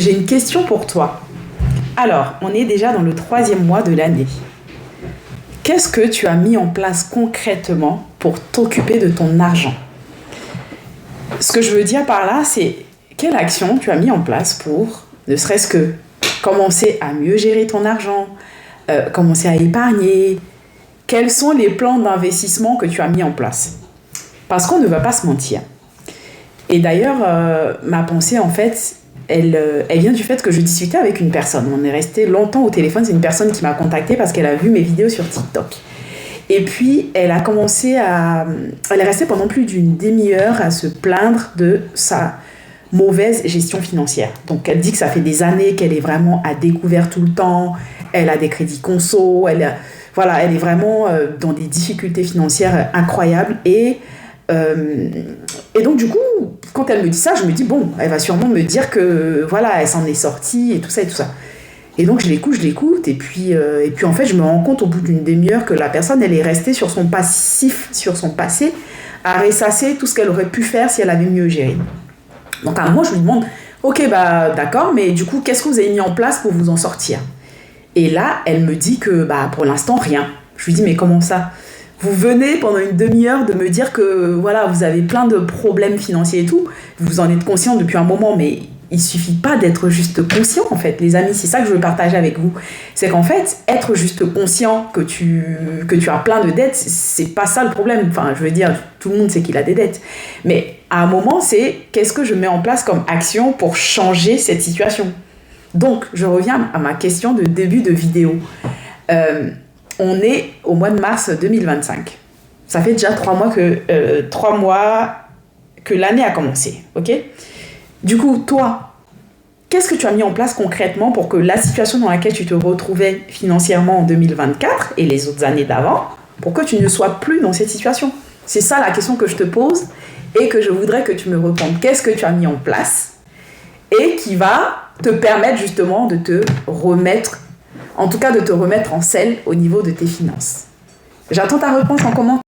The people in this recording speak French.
J'ai une question pour toi. Alors, on est déjà dans le 3e mois de l'année. Qu'est-ce que tu as mis en place concrètement pour t'occuper de ton argent? Ce que je veux dire par là, c'est quelle action tu as mis en place pour, ne serait-ce que, commencer à mieux gérer ton argent, commencer à épargner. Quels sont les plans d'investissement que tu as mis en place? Parce qu'on ne va pas se mentir. Et d'ailleurs, ma pensée, en fait, elle vient du fait que je discutais avec une personne. On est resté longtemps au téléphone. C'est une personne qui m'a contactée parce qu'elle a vu mes vidéos sur TikTok. Et puis, elle est restée pendant plus d'une demi-heure à se plaindre de sa mauvaise gestion financière. Donc, elle dit que ça fait des années qu'elle est vraiment à découvert tout le temps. Elle a des crédits conso. Elle est vraiment dans des difficultés financières incroyables. Et donc, du coup, quand elle me dit ça, je me dis, bon, elle va sûrement me dire que, voilà, elle s'en est sortie et tout ça et tout ça. Et donc, je l'écoute, et puis en fait, je me rends compte au bout d'une demi-heure que la personne, elle est restée sur son passif, sur son passé, à ressasser tout ce qu'elle aurait pu faire si elle avait mieux géré. Donc, à un moment, je lui demande, ok, bah, d'accord, mais du coup, qu'est-ce que vous avez mis en place pour vous en sortir? Et là, elle me dit que, bah, pour l'instant, rien. Je lui dis, mais comment ça? Vous venez pendant une demi-heure de me dire que voilà, vous avez plein de problèmes financiers et tout. Vous en êtes conscient depuis un moment, mais il suffit pas d'être juste conscient, en fait, les amis. C'est ça que je veux partager avec vous. C'est qu'en fait, être juste conscient que tu as plein de dettes, c'est pas ça le problème. Enfin, je veux dire, tout le monde sait qu'il a des dettes. Mais à un moment, c'est qu'est-ce que je mets en place comme action pour changer cette situation? Donc, je reviens à ma question de début de vidéo. On est au mois de mars 2025. Ça fait déjà 3 mois que l'année a commencé, ok? Du coup, toi, qu'est-ce que tu as mis en place concrètement pour que la situation dans laquelle tu te retrouvais financièrement en 2024 et les autres années d'avant, pour que tu ne sois plus dans cette situation? C'est ça la question que je te pose et que je voudrais que tu me répondes. Qu'est-ce que tu as mis en place et qui va te permettre justement de te remettre, en tout cas de te remettre en selle au niveau de tes finances? J'attends ta réponse en commentaire.